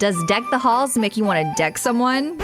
Does deck the halls make you want to deck someone?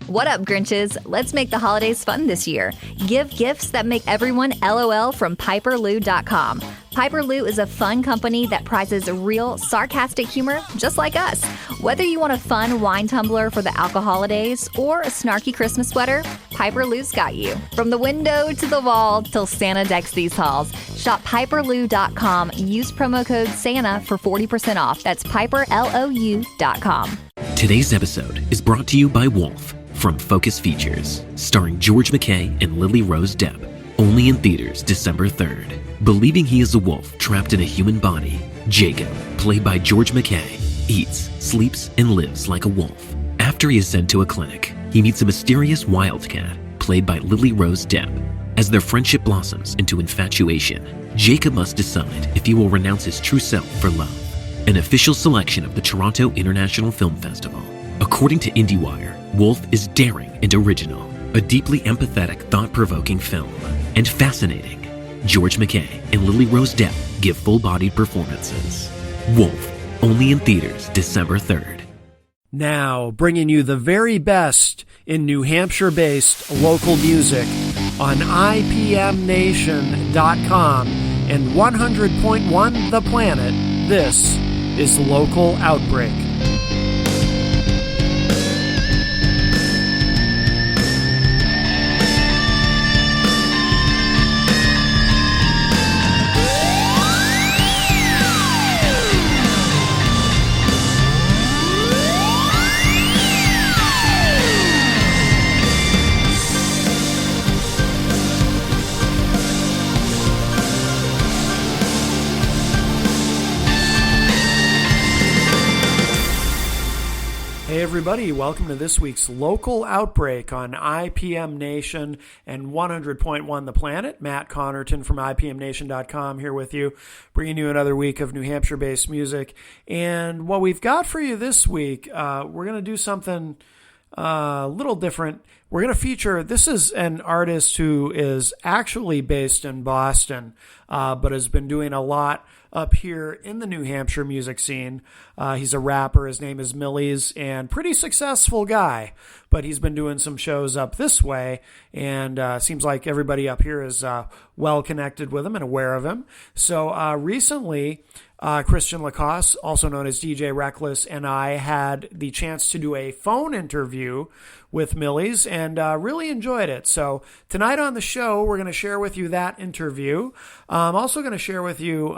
What up, Grinches? Let's make the holidays fun this year. Give gifts that make everyone LOL from PiperLou.com. PiperLou is a fun company that prizes real, sarcastic humor just like us. Whether you want a fun wine tumbler for the alcoholidays or a snarky Christmas sweater, PiperLou's got you. From the window to the wall till Santa decks these halls. Shop PiperLou.com. Use promo code SANTA for 40% off. That's PiperLou.com. Today's episode is brought to you by Wolf from Focus Features, starring George McKay and Lily Rose Depp. Only in theaters December 3rd. Believing he is a wolf trapped in a human body, Jacob, played by George McKay, eats, sleeps, and lives like a wolf. After he is sent to a clinic, he meets a mysterious wildcat, played by Lily Rose Depp. As their friendship blossoms into infatuation, Jacob must decide if he will renounce his true self for love. An official selection of the Toronto International Film Festival. According to IndieWire, Wolf is daring and original, a deeply empathetic, thought-provoking film, and fascinating. George McKay and Lily Rose Depp give full-bodied performances. Wolf, only in theaters December 3rd. Now, bringing you the very best in New Hampshire-based local music on IPMNation.com and 100.1 The Planet, this is Local Outbreak. Hey everybody, welcome to this week's Local Outbreak on IPM Nation and 100.1 The Planet. Matt Connerton from IPMNation.com here with you, bringing you another week of New Hampshire-based music. And what we've got for you this week, we're going to do something a little different. We're going to feature, this is an artist who is actually based in Boston, but has been doing a lot up here in the New Hampshire music scene. He's a rapper. His name is Millyz, and pretty successful guy, but he's been doing some shows up this way, and seems like everybody up here is well connected with him and aware of him. So recently, Christian Lacoste, also known as DJ Reckless, and I had the chance to do a phone interview with Millyz and really enjoyed it. So tonight on the show, we're going to share with you that interview. I'm also going to share with you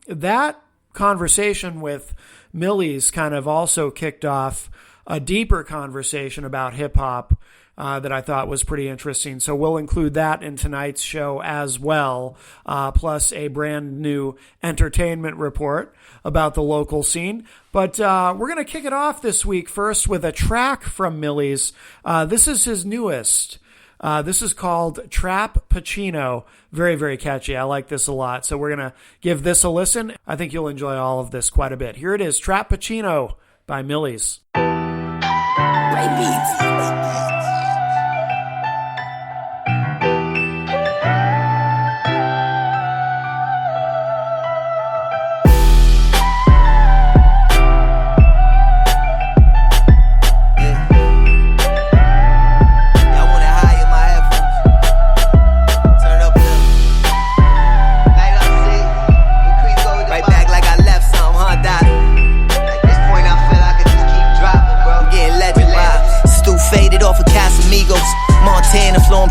that conversation with Millyz kind of also kicked off a deeper conversation about hip-hop that I thought was pretty interesting. So we'll include that in tonight's show as well, plus a brand new entertainment report about the local scene. But we're going to kick it off this week first with a track from Millyz. This is his newest. This is called Trap Pacino. Very, very catchy. I like this a lot. So we're going to give this a listen. I think you'll enjoy all of this quite a bit. Here it is, Trap Pacino by Millyz.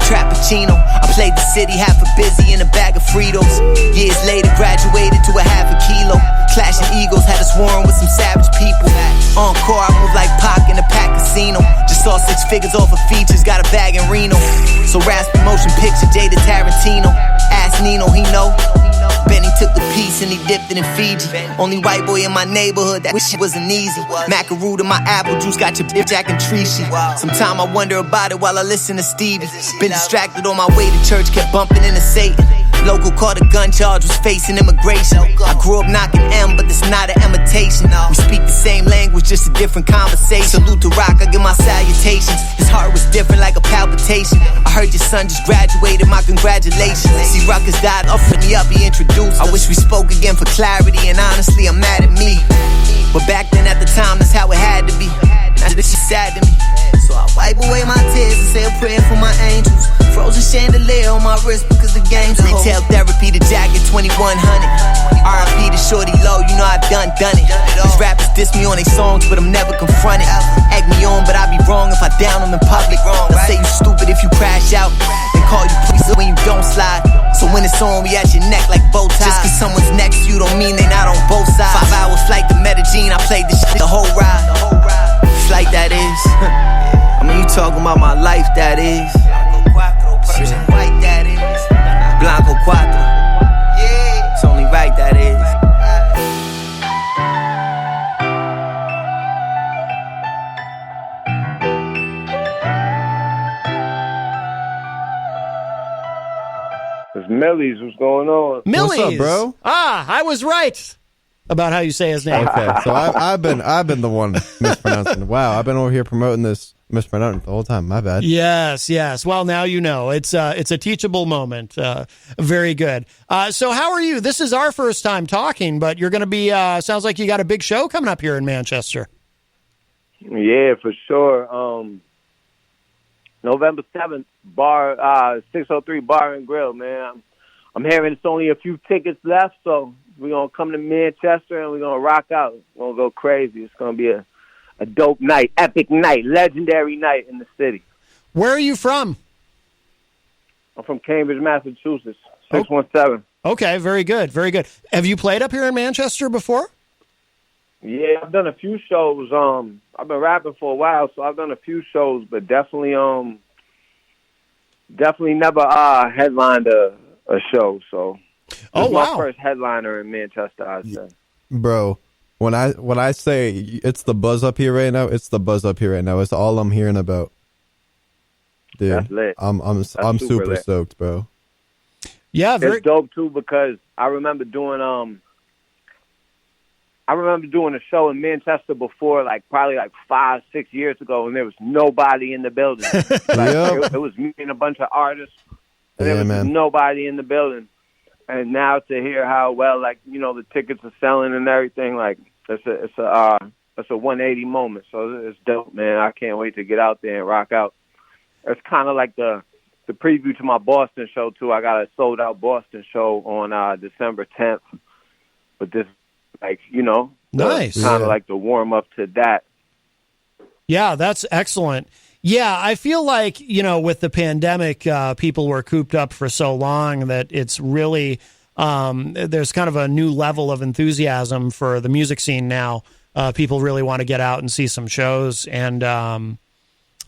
Trap Pacino. I played the city half a busy in a bag of Fritos. Years later, graduated to a half a kilo. Clashing egos had us warring with some savage people. Encore, I move like Pac in a pack casino. Just saw 6 figures off of features, got a bag in Reno. So raspy motion picture, Jada Tarantino. Ask Nino, he know. Benny took the piece and he dipped it in Fiji. Only white boy in my neighborhood, that shit wasn't easy. Macaroon to my apple juice, got your bitch acting treachy. Sometime I wonder about it while I listen to Stevie. Been distracted on my way to church, kept bumping into Satan. Local caught a gun charge, was facing immigration. I grew up knocking M, but it's not an imitation. We speak the same language, just a different conversation. Salute to Rock, I give my salutations. His heart was different like a palpitation. I heard your son just graduated, my congratulations. See, Ruckus died, offered me up, he introduced. I wish we spoke again for clarity, and honestly, I'm mad at me. But back then at the time, that's how it had sad to me. So I wipe away my tears and say a prayer for my angels. Frozen chandelier on my wrist because the game's a retail therapy, the jacket 2100. R.I.P. to Shorty Low, you know I've done it. These rappers diss me on their songs, but I'm never confronted. Egg me on, but I be wrong if I down them in public. I say you stupid if you crash out, and call you police when you don't slide. So when it's on, we at your neck like bow ties. Just cause someone's next to you don't mean they not on both sides. 5-hour flight to Medellin, I played this shit the whole ride. It's like that is. I mean, you talking about my life, that is. Persian white, that is. Blanco Cuatro. Yeah. It's only right, that is. It's Millyz. What's going on? Millyz. What's up, bro? I was right about how you say his name. Okay, so I've been the one mispronouncing. Wow, I've been over here promoting this mispronouncing the whole time. My bad. Yes. Well, now you know. It's a teachable moment. Very good. So how are you? This is our first time talking, but you're going to be. Sounds like you got a big show coming up here in Manchester. Yeah, for sure. November 7th, 603 Bar and Grill, man. I'm hearing it's only a few tickets left, so we're going to come to Manchester and we're going to rock out. We're going to go crazy. It's going to be a dope night, epic night, legendary night in the city. Where are you from? I'm from Cambridge, Massachusetts, 617. Okay, very good. Have you played up here in Manchester before? Yeah, I've done a few shows. I've been rapping for a while, so I've done a few shows, but definitely never headlined a show. So this is my first headliner in Manchester, I'd say. Bro, when I say it's the buzz up here right now, it's the buzz up here right now. It's all I'm hearing about. Dude, that's lit. I'm super lit. stoked, bro. Yeah, it's dope too because I remember doing a show in Manchester before, probably 5-6 years ago, and there was nobody in the building. It was me and a bunch of artists, and there was nobody in the building. And now to hear how well, the tickets are selling and everything, it's a 180 moment. So it's dope, man. I can't wait to get out there and rock out. It's kind of like the preview to my Boston show too. I got a sold out Boston show on December 10th, but this. Nice. Kind of like the warm up to that. Yeah, that's excellent. Yeah, I feel like, with the pandemic, people were cooped up for so long that it's really, there's kind of a new level of enthusiasm for the music scene now. People really want to get out and see some shows. And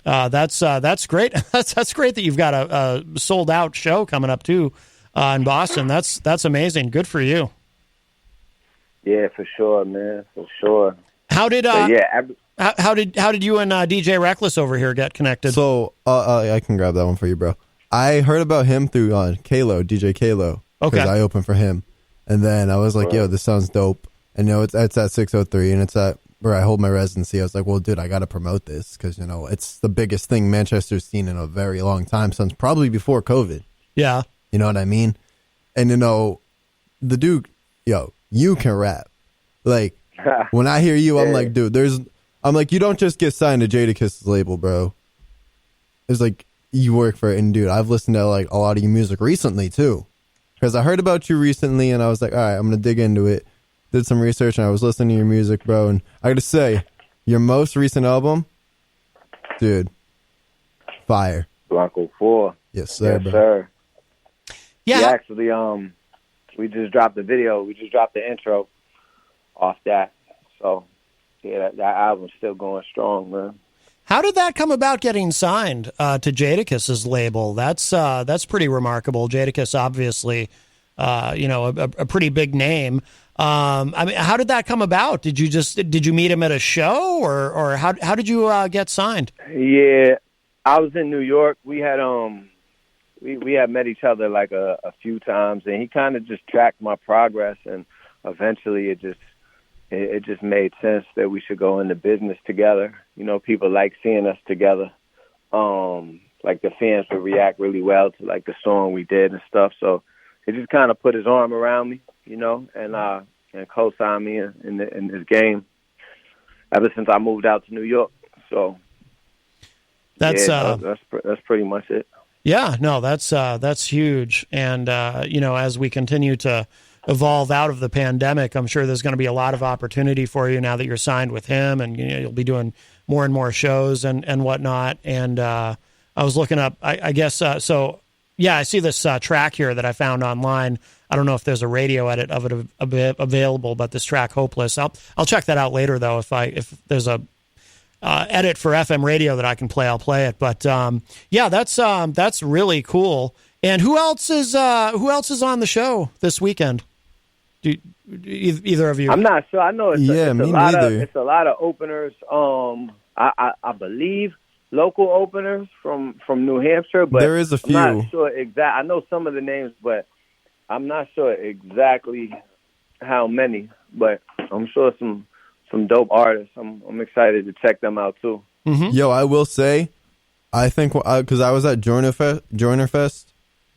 that's great. That's great that you've got a sold out show coming up too in Boston. That's amazing. Good for you. Yeah, for sure, man, for sure. How did how did you and DJ Reckless over here get connected? So I can grab that one for you, bro. I heard about him through Kalo, DJ Kalo. Okay, I opened for him, and then I was like, "Yo, this sounds dope." And it's at 603, and it's at where I hold my residency. I was like, "Well, dude, I got to promote this because it's the biggest thing Manchester's seen in a very long time, since probably before COVID." Yeah, you know what I mean. And the dude, you can rap. When I hear you, I'm like, dude, you don't just get signed to Jadakiss' label, bro. It's like you work for it. And dude, I've listened to a lot of your music recently too. Because I heard about you recently and I was like, all right, I'm going to dig into it. Did some research and I was listening to your music, bro. And I got to say, your most recent album, dude, fire. Blanco 4. Yes, sir, yes, bro. Sir. Yeah. We actually, we just dropped the video. We just dropped the intro off that. So, yeah, that album's still going strong, man. How did that come about getting signed to Jadakiss' label? That's pretty remarkable. Jadakiss, obviously, a pretty big name. I mean, how did that come about? Did you meet him at a show or how did you get signed? Yeah, I was in New York. We had we had met each other a few times, and he kind of just tracked my progress, and eventually it just made sense that we should go into business together. People like seeing us together. The fans would react really well to the song we did and stuff. So it just kind of put his arm around me, and co-signed me in his game ever since I moved out to New York. So that's pretty much it. Yeah, no, that's huge. And as we continue to evolve out of the pandemic, I'm sure there's going to be a lot of opportunity for you now that you're signed with him, and you'll be doing more and more shows and whatnot. And I was looking up, I guess, I see this track here that I found online. I don't know if there's a radio edit of it available, but this track, Hopeless, I'll check that out later, though. If there's a edit for FM radio that I can play, I'll play it. But that's really cool. And who else is on the show this weekend? Either of you? I'm not sure. I know it's a lot of openers. I believe local openers from New Hampshire, but there is a few. I'm not sure I know some of the names, but I'm not sure exactly how many. But I'm sure some dope artists. I'm excited to check them out too. Mm-hmm. Yo, I will say, I think because I was at Joiner Fest,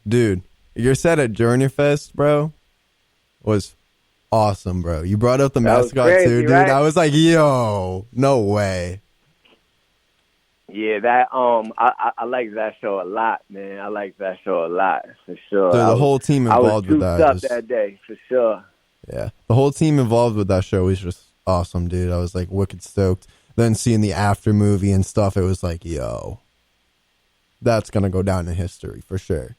dude, your set at Joiner Fest, bro, was awesome, bro. You brought up the mascot crazy, too, dude. right? I was like, yo, no way. Yeah, that I like that show a lot, man. I like that show a lot for sure. The whole team involved with that. I was juiced up that day for sure. Yeah, the whole team involved with that show was just awesome, dude. I was like wicked stoked. Then seeing the after movie and stuff, it was like, yo, that's gonna go down in history for sure.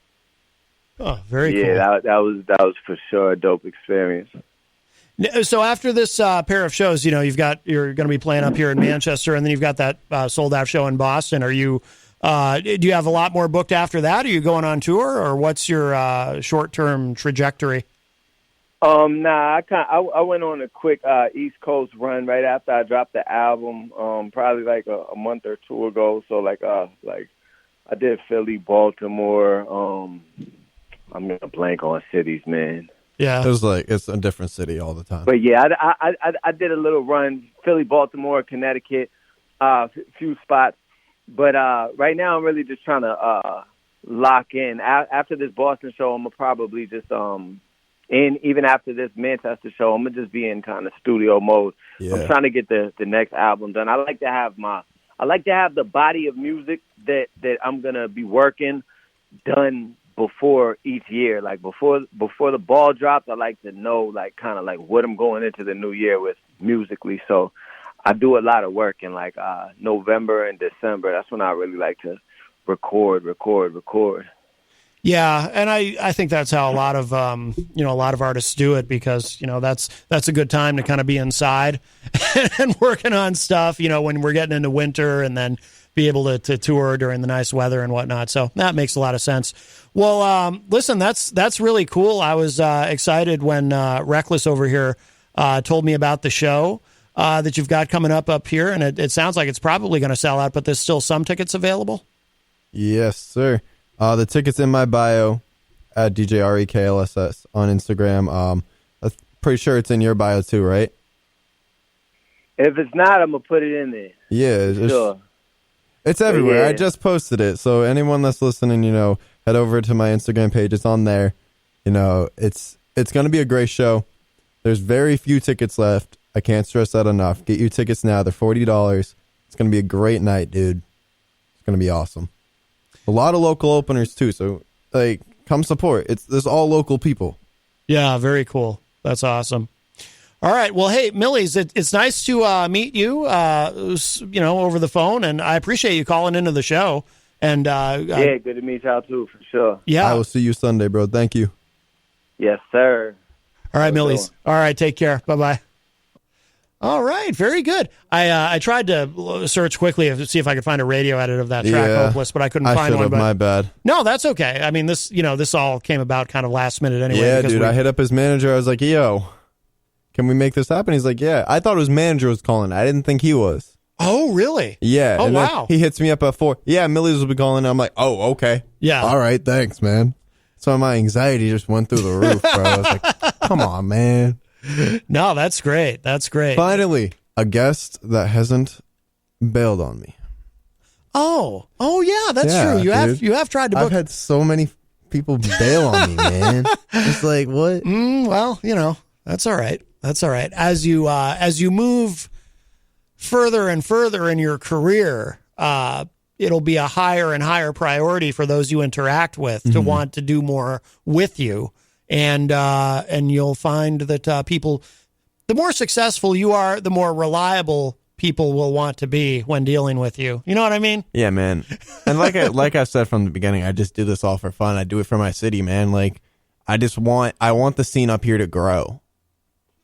Oh, very cool. Yeah, that was for sure a dope experience. So after this pair of shows, you're going to be playing up here in Manchester, and then you've got that sold out show in Boston. Are you? Do you have a lot more booked after that? Are you going on tour, or what's your short term trajectory? Nah, I went on a quick East Coast run right after I dropped the album, probably like a month or two ago. So like I did Philly, Baltimore. I'm gonna blank on cities, man. Yeah, it was like it's a different city all the time. But yeah, I did a little run, Philly, Baltimore, Connecticut, few spots. But right now I'm really just trying to lock in. After this Boston show, I'm gonna probably just and even after this Manchester show, I'm gonna just be in kind of studio mode. Yeah. I'm trying to get the next album done. I like to have the body of music that I'm gonna be working done before each year. Like before the ball drops, I like to know like kind of like what I'm going into the new year with musically. So I do a lot of work in like November and December. That's when I really like to record. Yeah, and I think that's how a lot of artists do it, because that's a good time to kind of be inside and working on stuff. When we're getting into winter, and then be able to tour during the nice weather and whatnot. So that makes a lot of sense. Well, listen, that's really cool. I was excited when Reckless over here told me about the show that you've got coming up here, and it sounds like it's probably going to sell out, but there's still some tickets available? Yes, sir. The ticket's in my bio at DJREKLSS on Instagram. I'm pretty sure it's in your bio too, right? If it's not, I'm going to put it in there. Yeah, sure. It's everywhere. Yeah. I just posted it. So anyone that's listening, head over to my Instagram page. It's on there. It's going to be a great show. There's very few tickets left. I can't stress that enough. Get your tickets now. They're $40. It's going to be a great night, dude. It's going to be awesome. A lot of local openers too. So come support. There's all local people. Yeah, very cool. That's awesome. All right. Well, hey, Millyz, it's nice to meet you, over the phone, and I appreciate you calling into the show. And yeah, good to meet y'all too, for sure. Yeah, I will see you Sunday, bro. Thank you. Yes, sir. All right, Millyz. All right, take care. Bye-bye. All right, very good. I tried to search quickly to see if I could find a radio edit of that track, Hopeless, but I couldn't find one. My bad. No, that's okay. I mean, this all came about kind of last minute anyway. Yeah, dude. I hit up his manager. I was like, yo, can we make this happen? He's like, yeah. I thought his manager was calling. I didn't think he was. Oh, really? Yeah. Oh, and wow. He hits me up at 4. Yeah, Millyz will be calling. I'm like, oh, okay. Yeah. All right, thanks, man. So my anxiety just went through the roof, bro. I was like, come on, man. No, that's great. That's great. Finally, a guest that hasn't bailed on me. Oh, yeah, that's true. You have tried to book. I've had so many people bail on me, man. It's like, what? Well, that's all right. That's all right. As you move further and further in your career, it'll be a higher and higher priority for those you interact with to want to do more with you. And you'll find that people, the more successful you are, the more reliable people will want to be when dealing with you. You know what I mean? Yeah, man. And like I said from the beginning, I just do this all for fun. I do it for my city, man. Like, I want the scene up here to grow.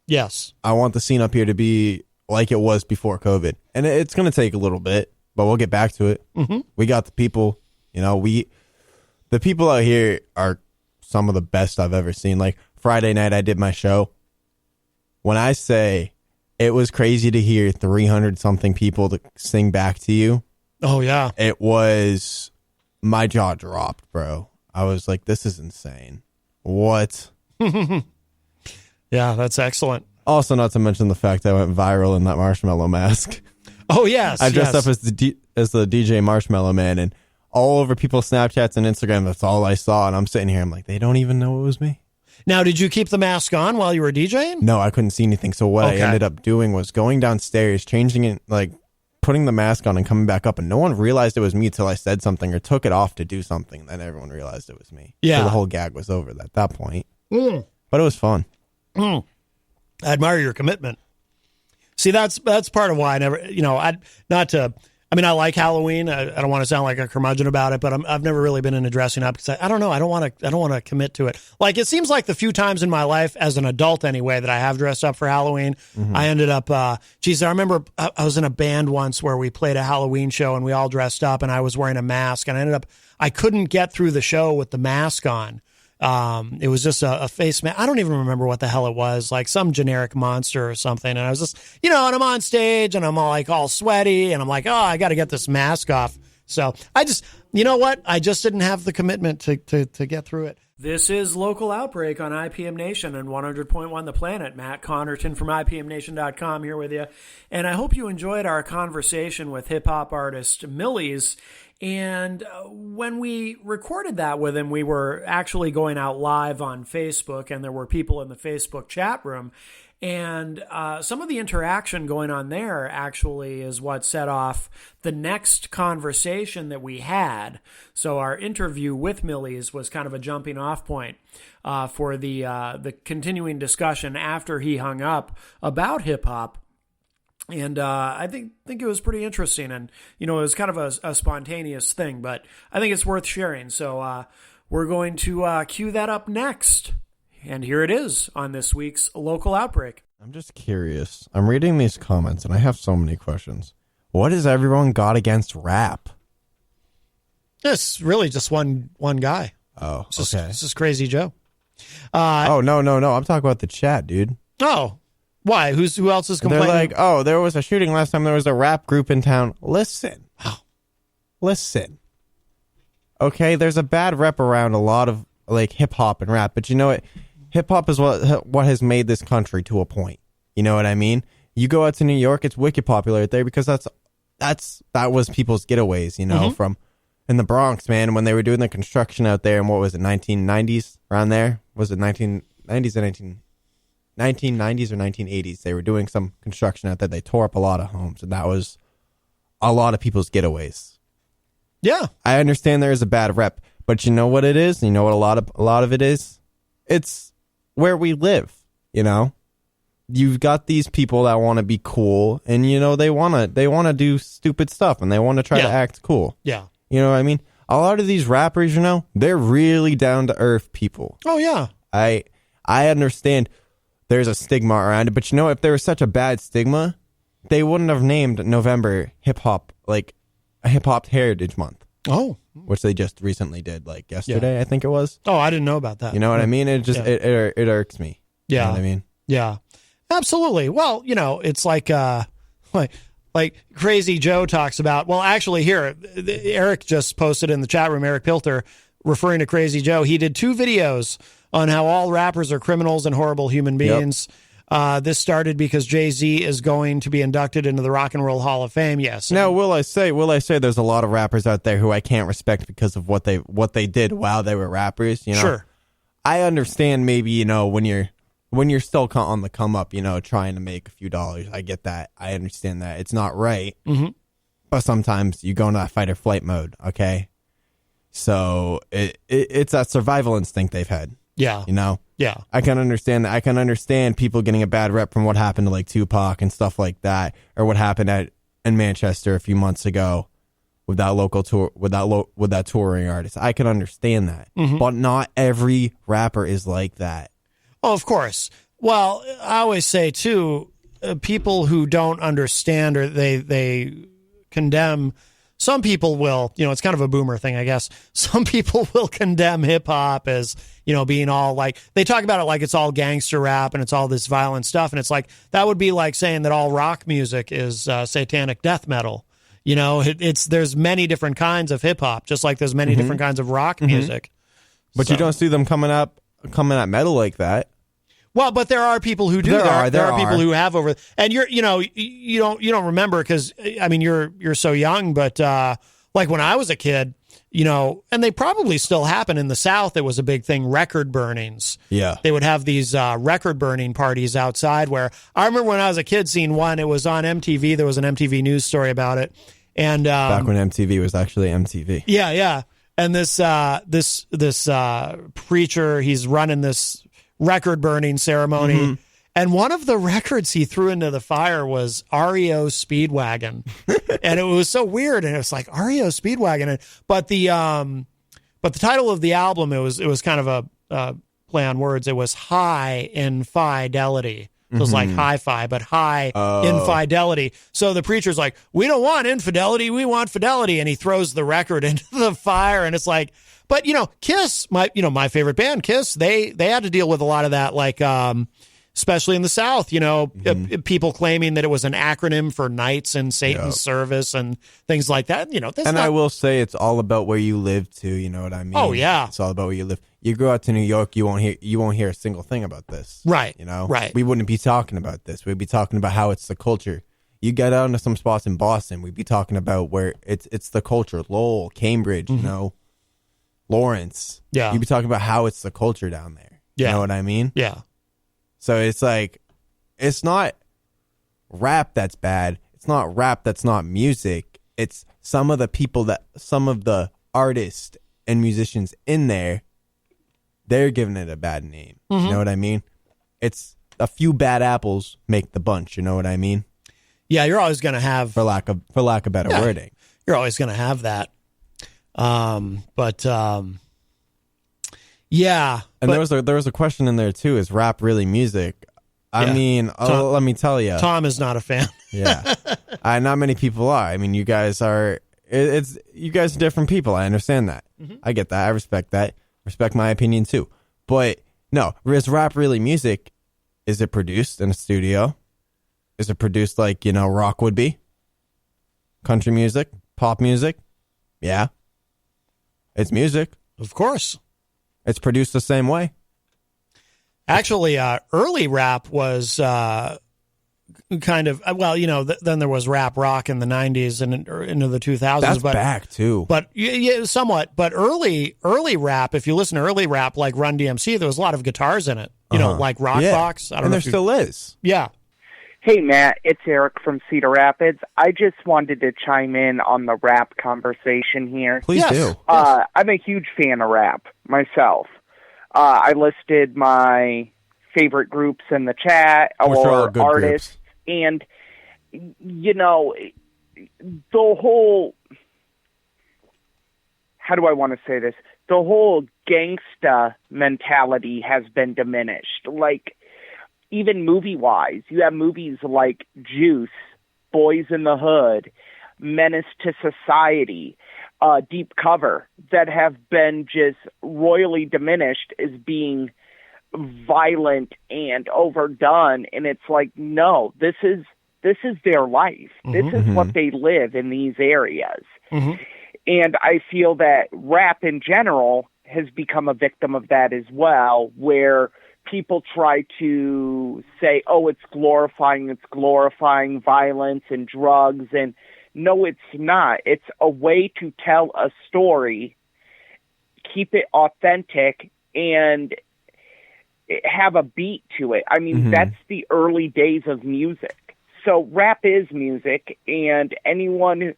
Yes. I want the scene up here to be like it was before COVID. And it's going to take a little bit, but we'll get back to it. Mm-hmm. We got the people, the people out here are some of the best I've ever seen. Like, Friday night, I did my show. When I say it was crazy to hear 300 something people to sing back to you. Oh, yeah. It was, my jaw dropped, bro. I was like, this is insane. What? Yeah, that's excellent. Also, not to mention the fact that I went viral in that marshmallow mask. Oh, yes. I dressed up as the DJ Marshmallow Man, and all over people's Snapchats and Instagram, that's all I saw. And I'm sitting here, I'm like, they don't even know it was me. Now, did you keep the mask on while you were DJing? No, I couldn't see anything. So what I ended up doing was going downstairs, changing it, like putting the mask on and coming back up. And no one realized it was me till I said something or took it off to do something. Then everyone realized it was me. Yeah. So the whole gag was over at that point. But it was fun. I admire your commitment. See, that's part of why I never, I like Halloween. I don't want to sound like a curmudgeon about it, but I've never really been into dressing up because I don't know. I don't want to commit to it. Like, it seems like the few times in my life as an adult anyway that I have dressed up for Halloween, I ended up, I remember I was in a band once where we played a Halloween show and we all dressed up and I was wearing a mask and I couldn't get through the show with the mask on. It was just a face mask. I don't even remember what the hell it was, like some generic monster or something. And I was just, and I'm on stage and I'm all sweaty and I'm like, oh, I got to get this mask off. So I just, I just didn't have the commitment to get through it. This is Local Outbreak on IPM Nation and 100.1 The Planet. Matt Connerton from IPMNation.com here with you. And I hope you enjoyed our conversation with hip-hop artist Millyz. And when we recorded that with him, we were actually going out live on Facebook, and there were people in the Facebook chat room. And some of the interaction going on there actually is what set off the next conversation that we had. So our interview with Millyz was kind of a jumping off point for the continuing discussion after he hung up about hip hop. And I think it was pretty interesting, and it was kind of a spontaneous thing, but I think it's worth sharing. So we're going to cue that up next. And here it is on this week's Local Outbreak. I'm just curious. I'm reading these comments, and I have so many questions. What has everyone got against rap? It's really just one guy. Oh, okay. This is Crazy Joe. No. I'm talking about the chat, dude. Oh, why? Who else is complaining? They're like, oh, there was a shooting last time. There was a rap group in town. Listen. Okay, there's a bad rep around a lot of like hip hop and rap, but you know what? Hip hop is what has made this country to a point. You know what I mean? You go out to New York, it's wicked popular out there because that was people's getaways, from in the Bronx, man, when they were doing the construction out there in 1990s around there? Was it 1990s or 1990s or 1980s? They were doing some construction out there. They tore up a lot of homes, and that was a lot of people's getaways. Yeah. I understand there is a bad rep, but you know what it is? You know what a lot of it is? It's where we live, You've got these people that want to be cool, and they want to do stupid stuff, and they want to try to act cool. Yeah. You know what I mean? A lot of these rappers, they're really down to earth people. Oh yeah. I understand there's a stigma around it, but if there was such a bad stigma, they wouldn't have named November hip hop like a Hip Hop Heritage Month. Oh. Which they just recently did, like yesterday, I think it was. Oh, I didn't know about that. You know what I mean? It just it irks me. Yeah. You know what I mean? Yeah. Absolutely. Well, it's like Crazy Joe talks about. Well, actually, here Eric just posted in the chat room. Eric Pilter, referring to Crazy Joe, he did 2 videos on how all rappers are criminals and horrible human beings. Yep. This started because Jay-Z is going to be inducted into the Rock and Roll Hall of Fame. Yes. Now, will I say there's a lot of rappers out there who I can't respect because of what they did while they were rappers. Sure. I understand maybe when you're still on the come up, trying to make a few dollars. I get that. I understand that it's not right. Mm-hmm. but sometimes you go into that fight or flight mode, okay? So it's that survival instinct they've had. Yeah. You know? Yeah. I can understand that. I can understand people getting a bad rep from what happened to like Tupac and stuff like that, or what happened in Manchester a few months ago with that local tour, with that touring artist. I can understand that. But not every rapper is like that. Oh, of course. Well, I always say too, people who don't understand or they condemn. Some people will, it's kind of a boomer thing, I guess. Some people will condemn hip hop as, being all like, they talk about it like it's all gangster rap and it's all this violent stuff. And it's like, that would be like saying that all rock music is satanic death metal. There's many different kinds of hip hop, just like there's many different kinds of rock music. But you don't see them coming at metal like that. Well, but there are people who do. There are people who have over, and you don't remember because I mean you're so young, but like when I was a kid, and they probably still happen in the South. It was a big thing. Record burnings. Yeah, they would have these record burning parties outside. Where I remember when I was a kid seeing one. It was on MTV. There was an MTV news story about it, and back when MTV was actually MTV. Yeah. And this preacher, he's running this record burning ceremony, and one of the records he threw into the fire was REO Speedwagon, and it was so weird, and it was like REO Speedwagon, but the title of the album, it was kind of a play on words. It was High Infidelity. So it was like hi-fi, but high infidelity. So the preacher's like, we don't want infidelity, we want fidelity. And he throws the record into the fire. And it's like, but Kiss, my favorite band, Kiss, they had to deal with a lot of that, like, especially in the South, people claiming that it was an acronym for Knights in Satan's Service and things like that. I will say it's all about where you live too. You know what I mean? Oh yeah, it's all about where you live. You go out to New York, you won't hear a single thing about this. Right. Right. We wouldn't be talking about this. We'd be talking about how it's the culture. You get out into some spots in Boston, we'd be talking about where it's the culture. Lowell, Cambridge, Lawrence. Yeah. You'd be talking about how it's the culture down there. Yeah. You know what I mean? Yeah. So it's like, it's not rap that's bad. It's not rap that's not music. It's some of the artists and musicians in there, they're giving it a bad name. You know what I mean? It's a few bad apples make the bunch. You know what I mean? Yeah, you're always going to have, for lack of better wording, you're always going to have that. Yeah. And there was a question in there too. Is rap really music? I mean, let me tell you, Tom is not a fan. Yeah, not many people are. I mean, you guys are. You guys are different people. I understand that. I get that. I respect that. Respect my opinion too. But no, is rap really music? Is it produced in a studio? Is it produced like rock would be? Country music, pop music? Yeah, it's music. Of course. It's produced the same way. Actually, early rap was kind of, then there was rap rock in the 90s and into the 2000s. That's back too. But yeah, somewhat. But early rap, if you listen to early rap like Run DMC, there was a lot of guitars in it. Like Rock Box. I don't know. And there still is. Yeah. Hey, Matt, it's Eric from Cedar Rapids. I just wanted to chime in on the rap conversation here. Please do. I'm a huge fan of rap myself. I listed my favorite groups in the chat or artists. Groups. And, the whole, how do I want to say this? The whole gangsta mentality has been diminished. Like, even movie-wise, you have movies like Juice, Boys in the Hood, Menace to Society, Deep Cover, that have been just royally diminished as being violent and overdone. And it's like, no, this is their life. This is what they live in these areas. And I feel that rap in general has become a victim of that as well, where people try to say, oh, it's glorifying violence and drugs. And no, it's not. It's a way to tell a story, keep it authentic, and have a beat to it. I mean, that's the early days of music. so rap is music, and anyone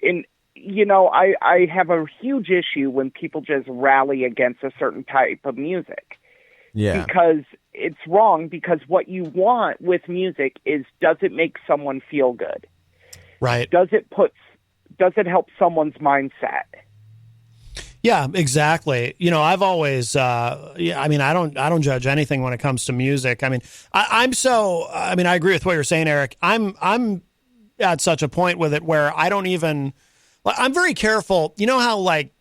I have a huge issue when people just rally against a certain type of music. Yeah. Because it's wrong, because what you want with music is, does it make someone feel good? Right. Does it help someone's mindset? Yeah, exactly. I've always, I don't judge anything when it comes to music. I mean, I agree with what you're saying, Eric. I'm at such a point with it where I'm very careful. You know how, like,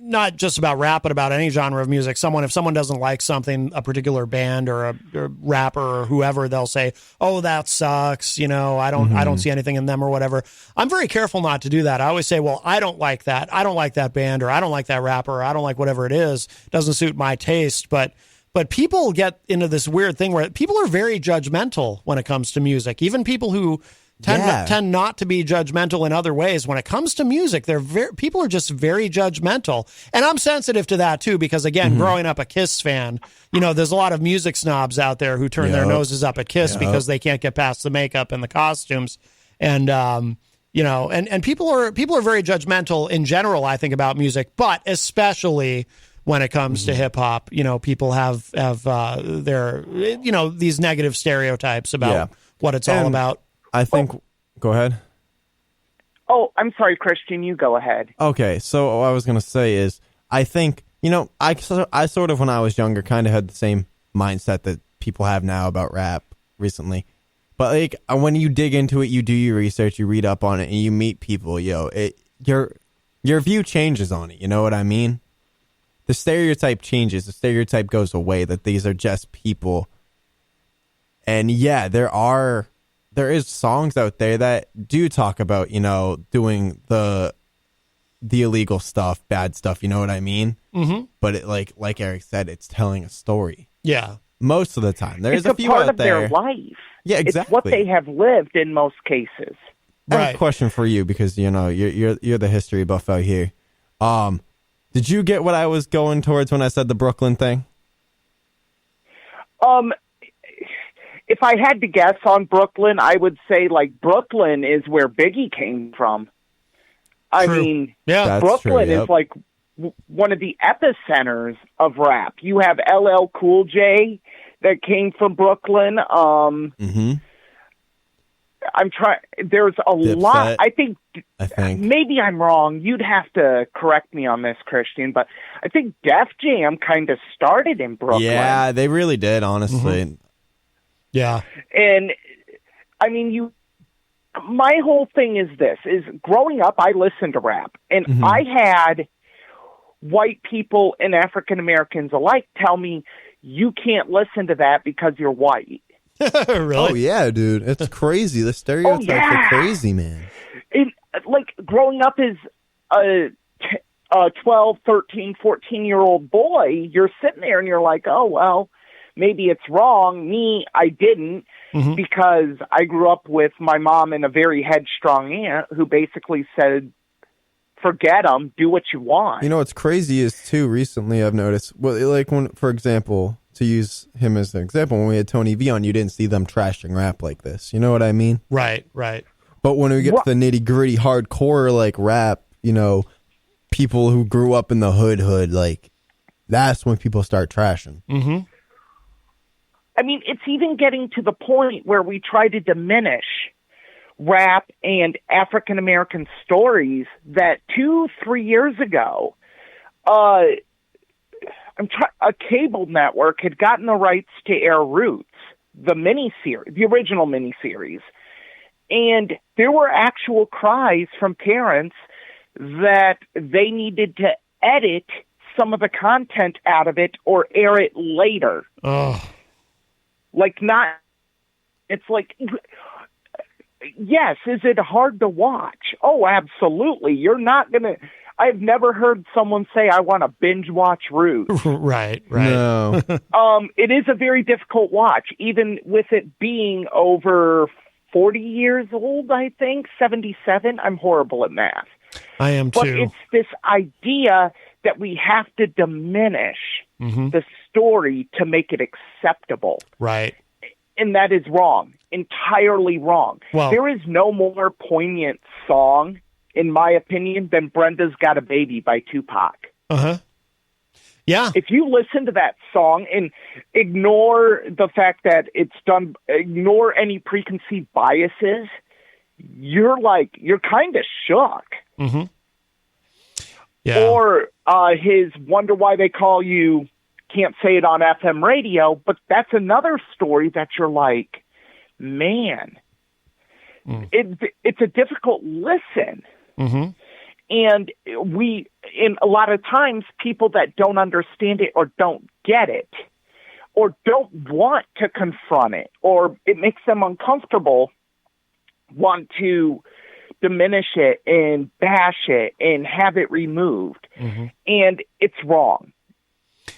not just about rap, but about any genre of music, if someone doesn't like something, a particular band or a rapper or whoever, they'll say, "Oh, that sucks." I don't see anything in them or whatever. I'm very careful not to do that. I always say, well, I don't like that. I don't like that band, or I don't like that rapper, or I don't like whatever it is. It doesn't suit my taste. But people get into this weird thing where people are very judgmental when it comes to music. Even people who tend not to be judgmental in other ways. When it comes to music, people are just very judgmental. And I'm sensitive to that too, because again, growing up a Kiss fan, there's a lot of music snobs out there who turn their noses up at Kiss because they can't get past the makeup and the costumes. And, and people are very judgmental in general, I think, about music, but especially when it comes to hip hop, people have their, these negative stereotypes about what it's all about. I think. Go ahead. Oh, I'm sorry, Christian. You go ahead. Okay, so what I was going to say is, I think, I sort of, when I was younger, kind of had the same mindset that people have now about rap recently. But, like, when you dig into it, you do your research, you read up on it, and you meet people, your view changes on it. You know what I mean? The stereotype changes. The stereotype goes away, that these are just people. And, yeah, there is songs out there that do talk about, doing the illegal stuff, bad stuff. You know what I mean? Mm-hmm. But it, like Eric said, it's telling a story. Yeah. Most of the time. There's a few part out of there. Their life. Yeah, exactly. It's what they have lived in most cases. I have a question for you, because, you're the history buff out here. Did you get what I was going towards when I said the Brooklyn thing? If I had to guess on Brooklyn, I would say, like, Brooklyn is where Biggie came from. I mean, Brooklyn is like one of the epicenters of rap. You have LL Cool J that came from Brooklyn. I'm trying. There's a lot. I think maybe I'm wrong. You'd have to correct me on this, Christian. But I think Def Jam kind of started in Brooklyn. Yeah, they really did, honestly. Mm-hmm. Yeah. And I mean, my whole thing is this, is growing up, I listened to rap, and I had white people and African Americans alike tell me, you can't listen to that because you're white. Really? Oh yeah, dude. It's crazy. The stereotypes are crazy, man. Like growing up as a 12, 13, 14-year-old boy, you're sitting there and you're like, oh, well, maybe it's wrong. Me, I didn't, because I grew up with my mom and a very headstrong aunt who basically said, forget them, do what you want. What's crazy is, too, recently I've noticed, like when, for example, to use him as an example, when we had Tony V on, you didn't see them trashing rap like this. You know what I mean? Right. But when we get to the nitty-gritty hardcore, like, rap, people who grew up in the hood, like, that's when people start trashing. Mm-hmm. I mean, it's even getting to the point where we try to diminish rap and African-American stories that 2-3 years ago, a cable network had gotten the rights to air Roots, the original miniseries. And there were actual cries from parents that they needed to edit some of the content out of it or air it later. Oh. It's like, yes, is it hard to watch? Oh, absolutely. I've never heard someone say, I want to binge watch Roots. Right. No. It is a very difficult watch, even with it being over 40 years old, I think, 77. I'm horrible at math. I am too. But it's this idea that we have to diminish the story to make it acceptable. Right. And that is wrong, entirely wrong. Well, there is no more poignant song, in my opinion, than Brenda's Got a Baby by Tupac. Uh-huh. Yeah. If you listen to that song and ignore the fact that it's done, ignore any preconceived biases, you're kind of shook. Mm-hmm. Yeah. Or his Wonder Why They Call You Can't Say It on FM radio, but that's another story that you're like, man, it's a difficult listen. Mm-hmm. And in a lot of times, people that don't understand it or don't get it or don't want to confront it or it makes them uncomfortable want to diminish it and bash it and have it removed. Mm-hmm. And it's wrong.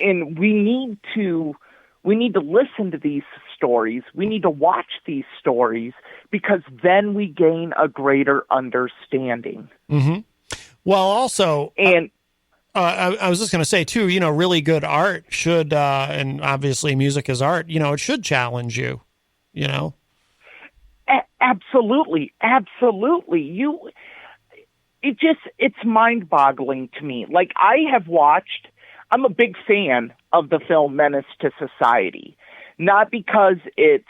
And we need to listen to these stories. We need to watch these stories because then we gain a greater understanding. Mm-hmm. Well, also, and I was just going to say too, really good art should, and obviously music is art, it should challenge you, Absolutely. Absolutely. It's mind boggling to me. Like I'm a big fan of the film Menace to Society, not because it's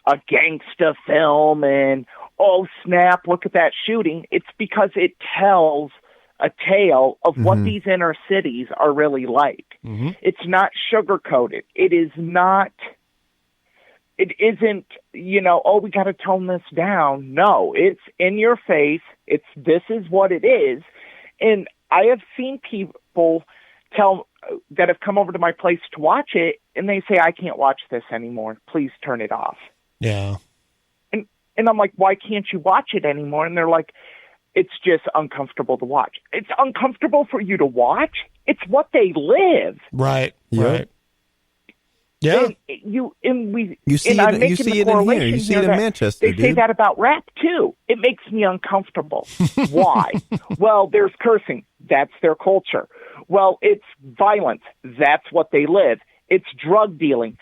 a gangsta film and, oh snap, look at that shooting. It's because it tells a tale of what these inner cities are really like. Mm-hmm. It's not sugar-coated. It isn't, oh, we got to tone this down. No, it's in your face. This is what it is. And I have seen people that have come over to my place to watch it, and they say, I can't watch this anymore. Please turn it off. Yeah. And I'm like, why can't you watch it anymore? And they're like, it's just uncomfortable to watch. It's uncomfortable for you to watch. It's what they live. Right. Yep. Right. Yeah. You see it in here. You see it in Manchester, They say that about rap, too. It makes me uncomfortable. Why? Well, there's cursing. That's their culture. Well, it's violence. That's what they live. It's drug dealing.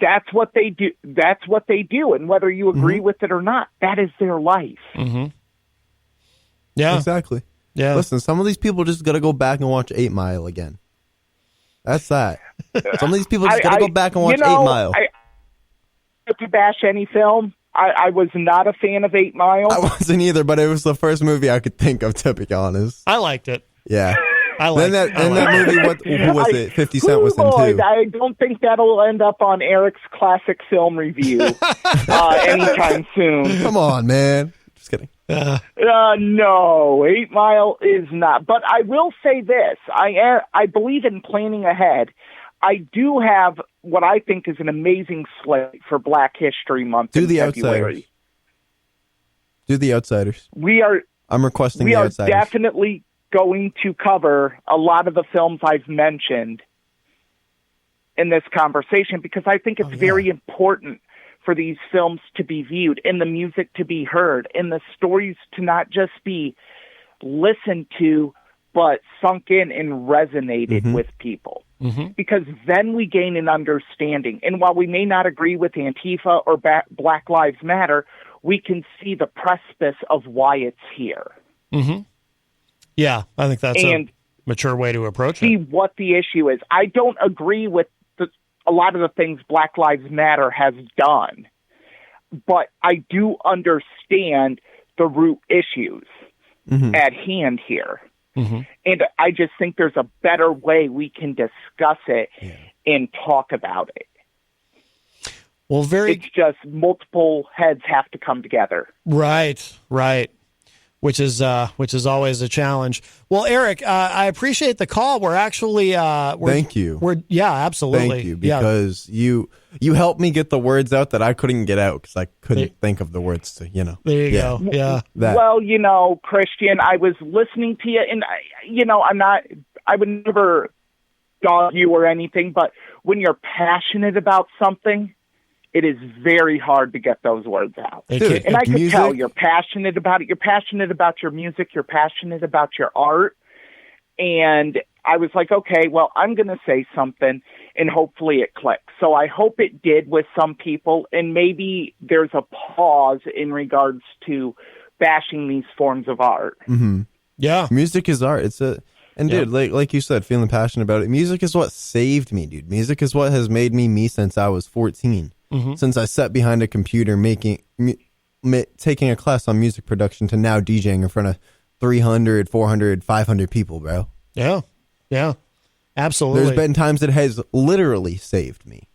That's what they do. That's what they do. And whether you agree with it or not, that is their life. Mm-hmm. Yeah. Exactly. Yeah. Listen, some of these people just got to go back and watch 8 Mile again. That's that. Some of these people just got to go back and watch 8 Mile. To bash any film, I was not a fan of 8 Mile. I wasn't either, but it was the first movie I could think of, to be honest. I liked it. Yeah. I liked that movie, who was it? 50 Cent was in too. I don't think that'll end up on Eric's classic film review anytime soon. Come on, man. Just kidding. No, 8 Mile is not. But I will say this. I believe in planning ahead. I do have what I think is an amazing slate for Black History Month in February. Do The Outsiders. I'm requesting The Outsiders. We are definitely going to cover a lot of the films I've mentioned in this conversation because I think it's very important for these films to be viewed and the music to be heard and the stories to not just be listened to but sunk in and resonated with people. Mm-hmm. Because then we gain an understanding. And while we may not agree with Antifa or Black Lives Matter, we can see the precipice of why it's here. Mm-hmm. Yeah, I think that's a mature way to approach see it. See what the issue is. I don't agree with a lot of the things Black Lives Matter has done, but I do understand the root issues at hand here. Mm-hmm. And I just think there's a better way we can discuss it and talk about it. Well, it's just multiple heads have to come together. Right. Which is always a challenge. Well, Eric, I appreciate the call. We're actually thank you. Absolutely. Thank you because you helped me get the words out that I couldn't get out because I couldn't think of the words to There you go. Yeah. Well, Christian, I was listening to you, and I would never dog you or anything, but when you're passionate about something, it is very hard to get those words out. Dude, and I can tell you're passionate about it. You're passionate about your music. You're passionate about your art. And I was like, okay, well, I'm going to say something, and hopefully it clicks. So I hope it did with some people, and maybe there's a pause in regards to bashing these forms of art. Mm-hmm. Yeah. Music is art. Dude, like you said, feeling passionate about it. Music is what saved me, dude. Music is what has made me since I was 14. Mm-hmm. Since I sat behind a computer taking a class on music production to now DJing in front of 300, 400, 500 people, bro. Yeah. Yeah. Absolutely. There's been times it has literally saved me.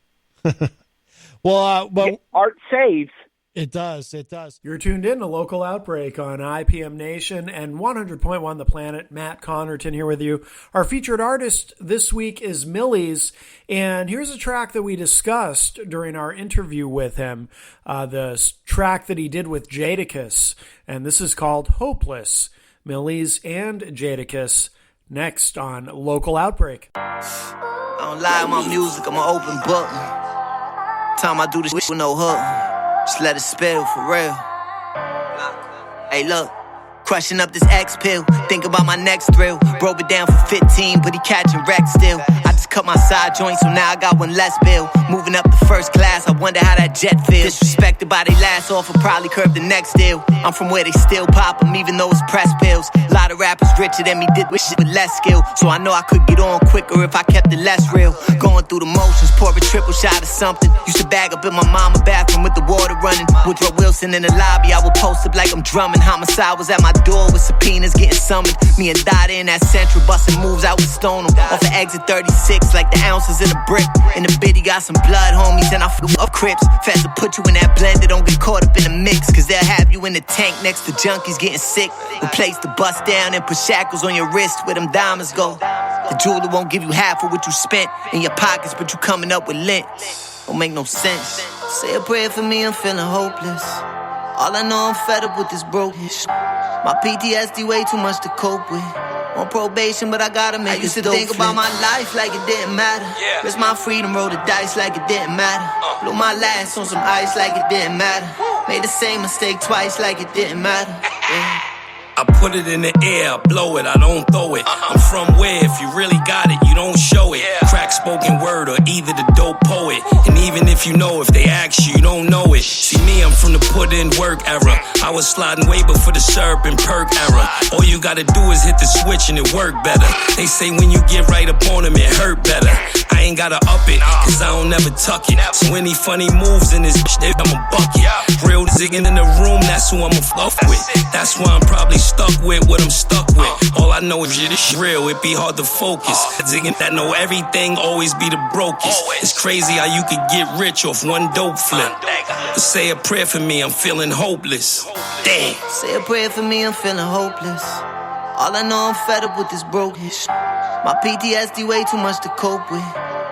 Well, art saves. It does. It does. You're tuned in to Local Outbreak on IPM Nation and 100.1 The Planet. Matt Connerton here with you. Our featured artist this week is Millyz, and here's a track that we discussed during our interview with him, the track that he did with Jadakiss, and this is called Hopeless. Millyz and Jadakiss next on Local Outbreak. I don't lie, my music, I'm an open book. Time I do this with no hook. Just let it spill for real. Hey, look. Crushing up this X pill, think about my next thrill. Broke it down for 15, but he catching wreck still. I just cut my side joint, so now I got one less bill. Moving up the first class, I wonder how that jet feels. Disrespected by they last offer, probably curb the next deal. I'm from where they still pop them, even though it's press pills. A lot of rappers richer than me did with shit with less skill. So I know I could get on quicker if I kept it less real. Going through the motions, pour a triple shot of something. Used to bag up in my mama's bathroom with the water running. Woodrow Wilson in the lobby, I would post up like I'm drumming. Homicide was at my door with subpoenas getting summoned. Me and Dada in that central, busting moves out with Stoneham. Off of exit 36, like the ounces in a brick. In the biddy got some blood, homies, and I f*** up Crips. Fast to put you in that blender, don't get caught up in the mix. Cause they'll have you in the tank next to junkies getting sick. Replace the bust down and put shackles on your wrist where them diamonds go. The jeweler won't give you half of what you spent in your pockets, but you coming up with lint. Don't make no sense. Say a prayer for me, I'm feeling hopeless. All I know, I'm fed up with this brokenness. My PTSD way too much to cope with. On probation, but I gotta make it. I used to think about my life like it didn't matter. Risk my freedom, roll the dice like it didn't matter. Blew my last on some ice like it didn't matter. Made the same mistake twice like it didn't matter. Yeah. I put it in the air, blow it, I don't throw it. I'm from where if you really got it, you don't show it. Crack spoken word or either the dope poet. And even if you know, if they ask you, you don't know it. See me, I'm from the put in work era. I was sliding way before the syrup and perk era. All you gotta do is hit the switch and it work better. They say when you get right up on them, it hurt better. I ain't gotta up it, cause I don't never tuck it. So any funny moves in this bitch, I'm a bucket. Real ziggin' in the room, that's who I'ma fuck with. That's why I'm probably stuck with what I'm stuck with. All I know is this real, it be hard to focus. Ziggin' that know everything, always be the brokest. It's crazy how you could get rich off one dope flip. But say a prayer for me, I'm feeling hopeless. Damn. Say a prayer for me, I'm feeling hopeless. All I know, I'm fed up with this brokenness. My PTSD way too much to cope with.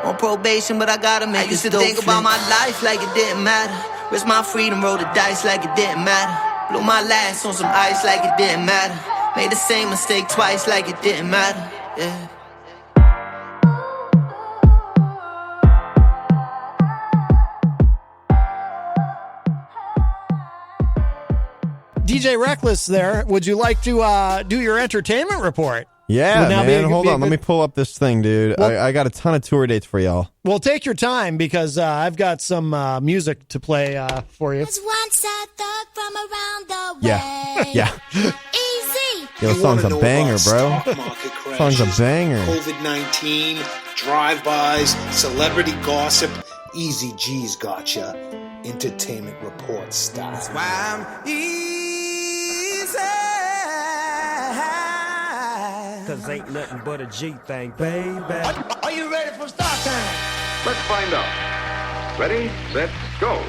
On probation, but I gotta make it. I used to think about my life like it didn't matter. Risk my freedom, roll the dice like it didn't matter. Blew my last on some ice like it didn't matter. Made the same mistake twice like it didn't matter. Yeah. DJ Reckless there, would you like to do your entertainment report? Yeah, man, hold on. Let me pull up this thing, dude. Well, I got a ton of tour dates for y'all. Well, take your time because I've got some music to play for you. Once I thought from around the way. Yeah. Easy. Yo, song's a banger, bro. Song's a banger. COVID-19, drive-bys, celebrity gossip, Easy G's gotcha. Entertainment report style. That's why I'm easy. 'Cause ain't nothing but a G thing, baby. Are you ready for start time? Let's find out. Ready, set, go.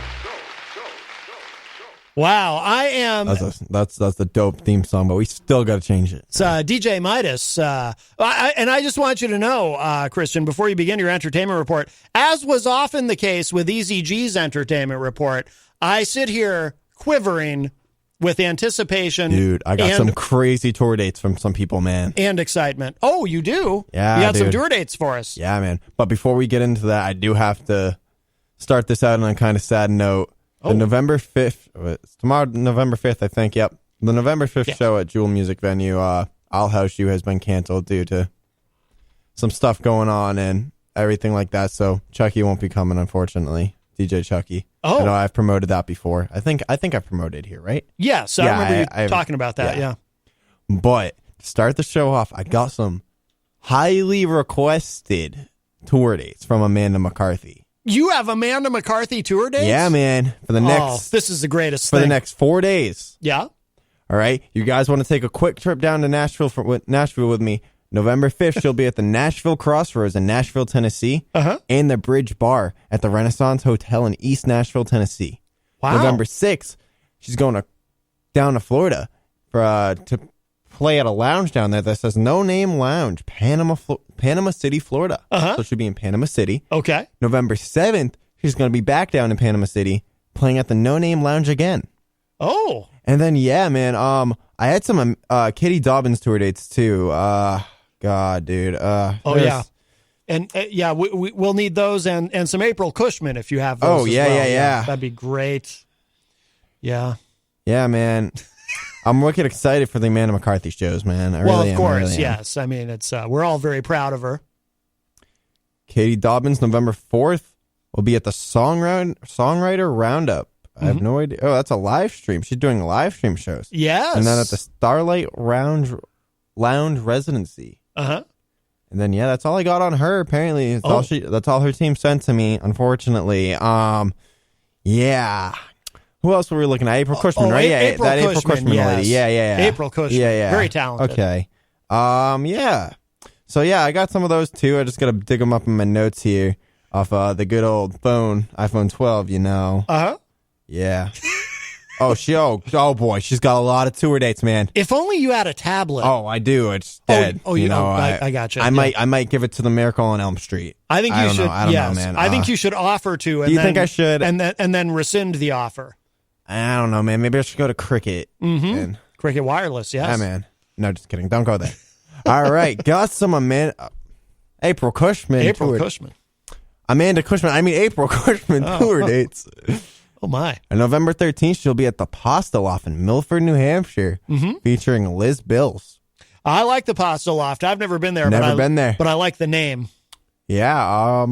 Wow, I am. That's the dope theme song, but we still got to change it. It's DJ Millyz. And I just want you to know, Christian, before you begin your entertainment report, as was often the case with Easy G's entertainment report, I sit here quivering with anticipation. Dude, I got some crazy tour dates from some people, man. And excitement. Oh, you do? Yeah, you got some tour dates for us. Yeah, man. But before we get into that, I do have to start this out on a kind of sad note. The November 5th, it's tomorrow, November 5th, I think, yep. The November 5th show at Jewel Music Venue, I I'll House You has been canceled due to some stuff going on and everything like that. So Chucky won't be coming, unfortunately. DJ Chucky. Oh, I know I've promoted that before. I think I've promoted here, right? Yes, I remember you talking about that. Yeah. But to start the show off, I got some highly requested tour dates from Amanda McCarthy. You have Amanda McCarthy tour dates? Yeah, man. For the next, this is the greatest for thing. the next 4 days. Yeah. All right, you guys want to take a quick trip down to Nashville with me? November 5th, she'll be at the Nashville Crossroads in Nashville, Tennessee, and the Bridge Bar at the Renaissance Hotel in East Nashville, Tennessee. Wow. November 6th, she's going down to Florida to play at a lounge down there that says No Name Lounge, Panama City, Florida. So she'll be in Panama City. Okay. November 7th, she's going to be back down in Panama City playing at the No Name Lounge again. Oh. And then, yeah, man, I had some Katie Dobbins tour dates, too. God, dude. Yeah. And, we'll need those and some April Cushman if you have those as well. Yeah. That'd be great. Yeah. Yeah, man. I'm wicked excited for the Amanda McCarthy shows, man. I well, really of am. course, really yes. I mean, it's we're all very proud of her. Katie Dobbins, November 4th, will be at the Songwriter Roundup. I have no idea. Oh, that's a live stream. She's doing live stream shows. Yes. And then at the Starlight Lounge Residency. Uh-huh. And then, yeah, that's all I got on her, apparently. That's all her team sent to me, unfortunately. Yeah. Who else were we looking at? April Cushman, right? Yeah, April Cushman lady. Yeah. April Cushman. Yeah. Very talented. Okay. Yeah. So, yeah, I got some of those, too. I just got to dig them up in my notes here off the good old phone, iPhone 12, you know. Uh-huh. Yeah. Oh boy, she's got a lot of tour dates, man. If only you had a tablet. Oh, I do. It's dead. I got you. I might give it to the Miracle on Elm Street. I think you should. I don't know, man. I think you should offer to. And do you think I should? And then rescind the offer. I don't know, man. Maybe I should go to Cricket. Mm-hmm. Cricket Wireless, yes. Yeah, man. No, just kidding. Don't go there. All right, got some April Cushman. April Cushman. Amanda Cushman. I mean, April Cushman tour dates. Oh, my. On November 13th, she'll be at the Pasta Loft in Milford, New Hampshire, featuring Liz Bills. I like the Pasta Loft. I've never been there. Been there. But I like the name. Yeah,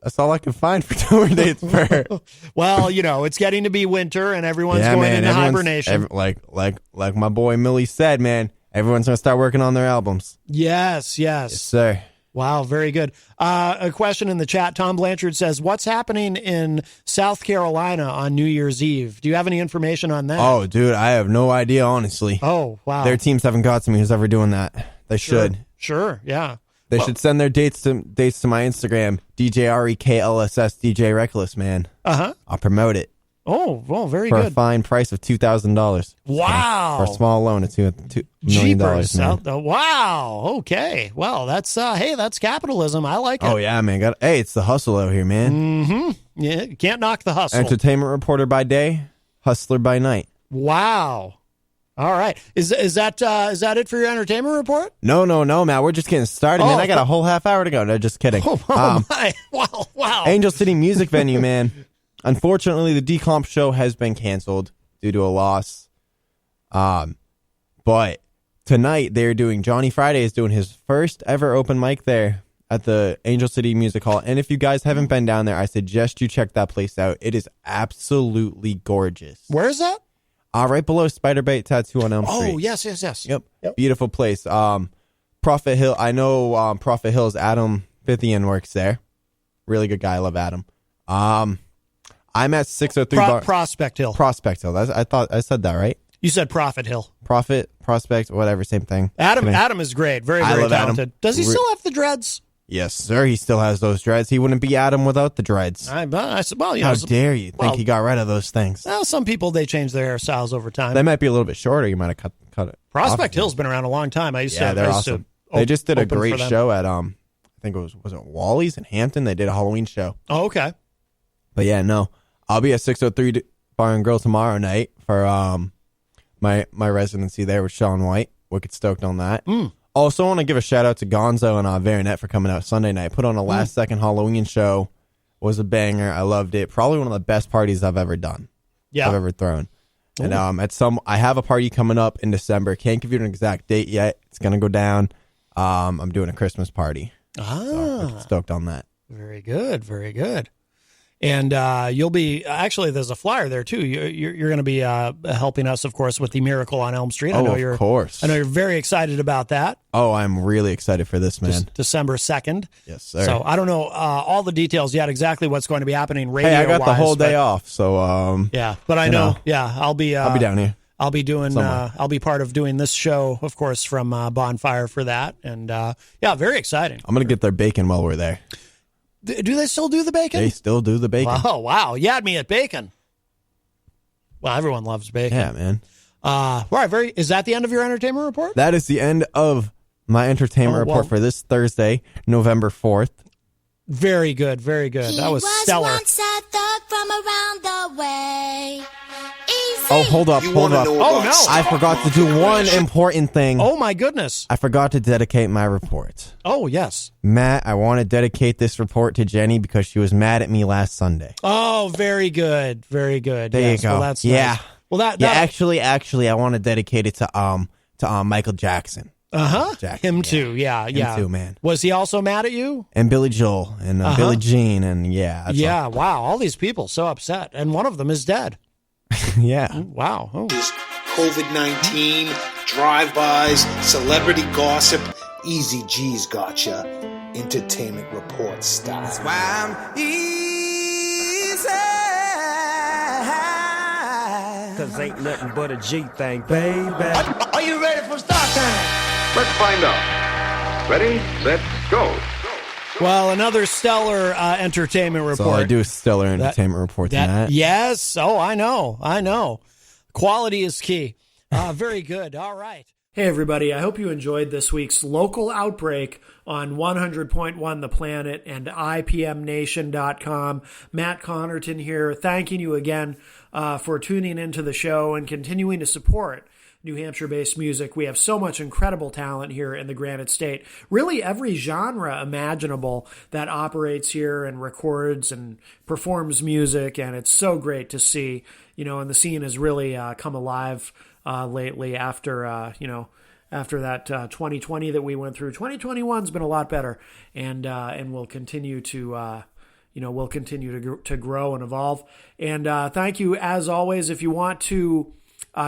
that's all I can find for tour dates for her. Well, it's getting to be winter, and everyone's going into hibernation. Like my boy Millyz said, man, everyone's going to start working on their albums. Yes. Yes, sir. Wow, very good. A question in the chat. Tom Blanchard says, what's happening in South Carolina on New Year's Eve? Do you have any information on that? Oh, dude, I have no idea, honestly. Oh, wow. Their teams haven't got to me who's ever doing that. They should. Sure, yeah. They should send their dates to my Instagram, DJREKLSS, DJ Reckless, man. Uh-huh. I'll promote it. Oh, well, very good. good. For a fine price of $2,000. Wow. For a small loan of $2 million. Wow. Okay. Well, that's that's capitalism. I like it. Oh, yeah, man. Hey, it's the hustle out here, man. Mm-hmm. Yeah, you can't knock the hustle. Entertainment reporter by day, hustler by night. Wow. All right. Is that it for your entertainment report? No, man. We're just getting started, man. I got a whole half hour to go. No, just kidding. Oh my. Wow. Angel City Music Venue, man. Unfortunately, the Decomp show has been canceled due to a loss. But tonight Johnny Friday is doing his first ever open mic there at the Angel City Music Hall. And if you guys haven't been down there, I suggest you check that place out. It is absolutely gorgeous. Where is that? Right below Spider-Bait Tattoo on Elm Street. Oh, yes. Yep. Beautiful place. Prophet Hill. I know Prophet Hill's Adam Fithian works there. Really good guy. I love Adam. I'm at 603 Prospect Hill. Prospect Hill. I thought I said that right. You said Prophet Hill. Prospect, whatever, same thing. Adam is great. Very, very talented. Adam. Does he still have the dreads? Yes, sir. He still has those dreads. He wouldn't be Adam without the dreads. How dare you think he got rid of those things? Well, some people, they change their hairstyles over time. They might be a little bit shorter. You might have cut it. Prospect Hill's been around a long time. They're awesome. They just did a great show at I think it was it Wally's in Hampton. They did a Halloween show. Oh, okay. But yeah, no. I'll be at 603 Bar and Grill tomorrow night for my residency there with Sean White. Wicked stoked on that. Also, want to give a shout out to Gonzo and Varinet for coming out Sunday night. Put on a last second Halloween show. Was a banger. I loved it. Probably one of the best parties I've ever done. Yeah, I've ever thrown. And I have a party coming up in December. Can't give you an exact date yet. It's going to go down. I'm doing a Christmas party. Ah. So stoked on that. Very good. Very good. And you'll be actually. There's a flyer there too. You're going to be helping us, of course, with the Miracle on Elm Street. Of course. I know you're very excited about that. Oh, I'm really excited for this, man. December 2nd. Yes, sir. So I don't know all the details yet. Exactly what's going to be happening. Hey, I got the whole day off, so yeah. But I know. Yeah, I'll be down here. I'll be doing. I'll be part of doing this show, of course, from Bonfire for that, and yeah, very exciting. I'm gonna get their bacon while we're there. Do they still do the bacon? They still do the bacon. Oh, wow. You had me at bacon. Well, everyone loves bacon. Yeah, man. All right, is that the end of your entertainment report? That is the end of my entertainment report for this Thursday, November 4th. Very good, very good. That was stellar. Once a thug from around the way. Oh, hold up. Oh, no. I forgot to do one important thing. Oh, my goodness. I forgot to dedicate my report. Oh, yes. Matt, I want to dedicate this report to Jenny because she was mad at me last Sunday. Oh, very good. Very good. There you go. Well, that's yeah. Nice. Well, that actually, I want to dedicate it to Michael Jackson. Him too. Yeah. Him too, man. Was he also mad at you? And Billy Joel and Billie Jean and yeah. Yeah. Wow. All these people so upset, and one of them is dead. Yeah. Wow. Oh. COVID-19, drive-bys, celebrity gossip, Easy G's gotcha. Entertainment report style. That's why I'm easy. Cause ain't nothing but a G thing, baby. Are you ready for start time? Let's find out. Ready, set, go. Well, another stellar entertainment report. So I do stellar entertainment reports in that. Yes. Oh, I know. Quality is key. Very good. All right. Hey, everybody. I hope you enjoyed this week's local outbreak on 100.1 The Planet and IPMNation.com. Matt Connerton here, thanking you again for tuning into the show and continuing to support New Hampshire-based music. We have so much incredible talent here in the Granite State. Really every genre imaginable that operates here and records and performs music, and it's so great to see, and the scene has really come alive lately after that 2020 that we went through. 2021's been a lot better, and we'll continue to to grow and evolve. And thank you as always. If you want to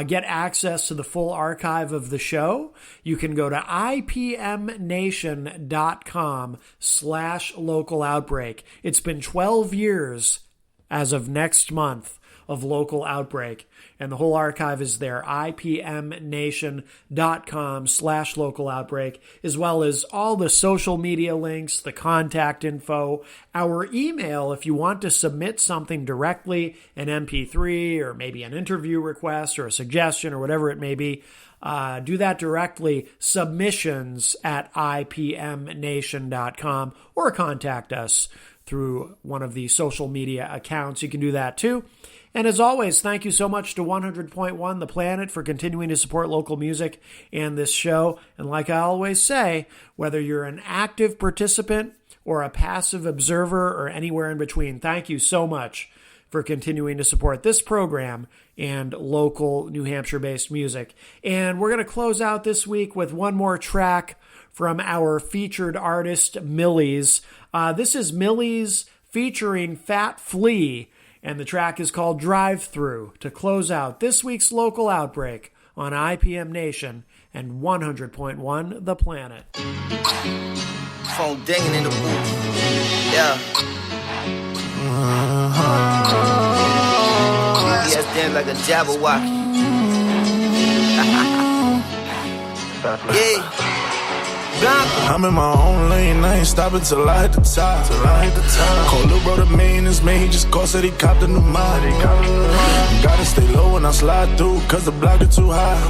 get access to the full archive of the show, you can go to ipmnation.com/local outbreak. It's been 12 years as of next month of Local Outbreak, and the whole archive is there, ipmnation.com/local outbreak, as well as all the social media links, the contact info, our email if you want to submit something directly, an MP3 or maybe an interview request or a suggestion or whatever it may be. Do that directly, submissions@ipmnation.com, or contact us through one of the social media accounts. You can do that too. And as always, thank you so much to 100.1 The Planet for continuing to support local music and this show. And like I always say, whether you're an active participant or a passive observer or anywhere in between, thank you so much for continuing to support this program and local New Hampshire-based music. And we're going to close out this week with one more track from our featured artist, Millyz. This is Millyz featuring Fat Flea, and the track is called Drive Through, to close out this week's Local Outbreak on IPM Nation and 100.1 The Planet. Phone dinging in the booth. Yeah. Yes, dance like a Jabberwocky. Yeah. I'm in my own lane, I ain't stopping till I hit the top. Call lil' bro the main is me, he just called, said he copped a new mod. Gotta stay low when I slide through, cause the block is too high.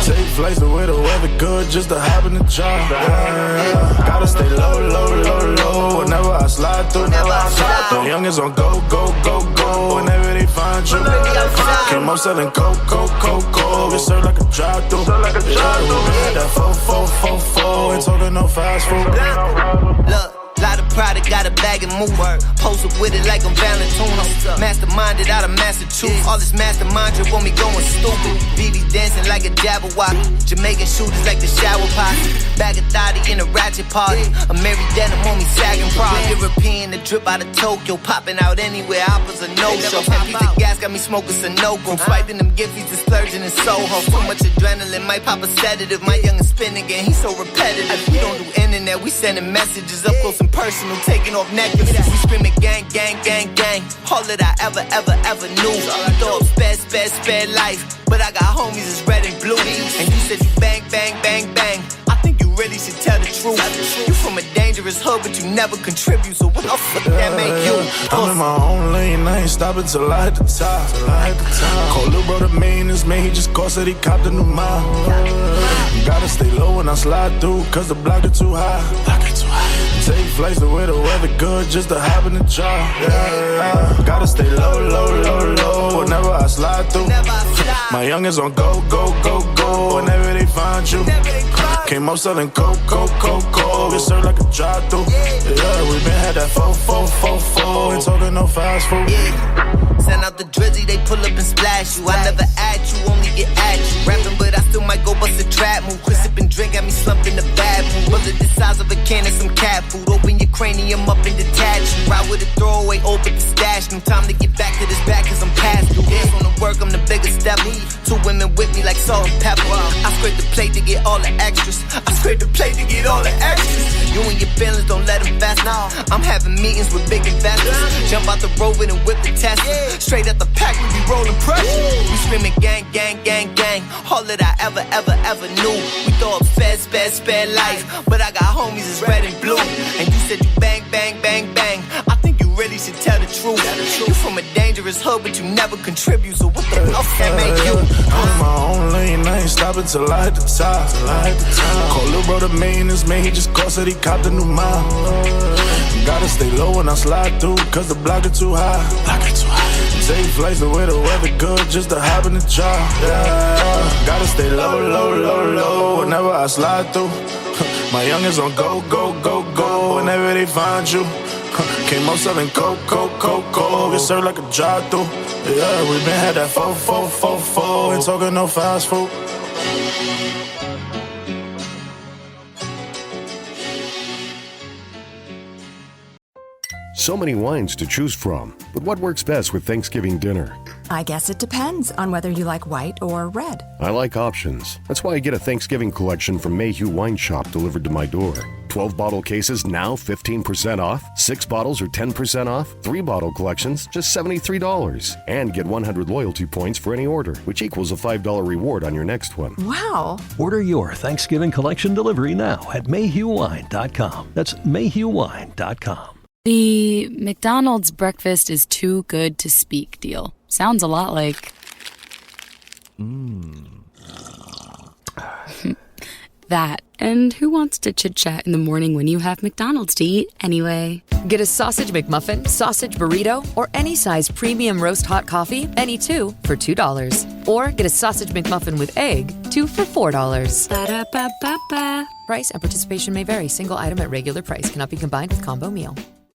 Take flights to where the weather good, just to hop in the drop. Gotta stay low, whenever I slide through. The youngins on go, whenever they find you. Came up selling coke, get served like a drive-thru. That 444, ain't talking no fast food. Look, Lot of pride, got a bag and move. Post up with it like I'm Valentino. Masterminded out of Massachusetts. All this mastermind drip want me going stupid. BB dancing like a Jabberwock. Jamaican shooters like the shower pot. Bag of thotty in a ratchet party. A Mary denim on me sagging proud. European, the drip out of Tokyo. Popping out anywhere, offers a no-show. Piece of gas got me smoking Sunoco. Swiping them gifties and splurging in Soho. Too much adrenaline, might pop a sedative. My youngin' spinning again, he's so repetitive. We don't do internet, we sending messages up close and personal, taking off necklaces. We screaming gang, gang, gang, gang. All that I ever knew. You thought spare life, but I got homies that's red and blue. And you said you bang, bang, bang, bang. I think you really should tell the truth. You from a dangerous hood, but you never contribute. So what the fuck that make you? I'm in my own lane, I ain't stopping till I hit the top. Call lil' bro the meanest man, he just called, said he copped a new mile. Gotta stay low when I slide through, cause the block is too high. Take flights to where the weather good, just to hop in the jar. Yeah. Gotta stay low whenever I slide through. My youngins on go, whenever they find you. Came up selling coke, get served like a drive-thru. Yeah, we been had that 4, ain't talking no fast food. Send out the drizzy, they pull up and splash you. I never at you, only get at you. Rapping, but I still might go bust a trap move. Quit sipping drink, got me slumped in the bad mood. Bullet the size of a can and some cat food. Open your cranium up and detach you. Ride with a throwaway, open the stash. No time to get back to this back, cause I'm past due. Dance on the work, I'm the biggest step. 2 women with me like salt and pepper. I scrape the plate to get all the extras. I scrape the plate to get all the extras. You and your feelings, don't let them fast. I'm having meetings with big investors. Jump out the Rover and whip the Tesla. Straight at the pack, we be rolling pressure. We screaming gang, gang, gang, gang. All that I ever knew. We throw up spare life, but I got homies that's red and blue. And you said you bang, bang, bang, bang. I think you really should tell the truth. You from a dangerous hood, but you never contribute. So what the fuck that make you? I'm in my own lane, I ain't stopping till I hit the top. Call lil' bro the meanest man, he just called, said he copped a new mile. Gotta stay low when I slide through, cause the block is too high. Take flights to where the weather good, just to hop in the jar. Yeah. Gotta stay low whenever I slide through. My youngins on go whenever they find you. Came up selling coke, get served like a drive-thru. Yeah, we been had that 4, ain't talking no fast food. So many wines to choose from, but what works best with Thanksgiving dinner? I guess it depends on whether you like white or red. I like options. That's why I get a Thanksgiving collection from Mayhew Wine Shop delivered to my door. 12-bottle cases now 15% off. 6 bottles are 10% off. 3-bottle collections just $73. And get 100 loyalty points for any order, which equals a $5 reward on your next one. Wow. Order your Thanksgiving collection delivery now at mayhewwine.com. That's mayhewwine.com. The McDonald's breakfast is too good to speak deal. Sounds a lot like... that. And who wants to chit-chat in the morning when you have McDonald's to eat anyway? Get a sausage McMuffin, sausage burrito, or any size premium roast hot coffee, any 2 for $2. Or get a sausage McMuffin with egg, 2 for $4. Ba-da-ba-ba-ba. Price and participation may vary. Single item at regular price cannot be combined with combo meal.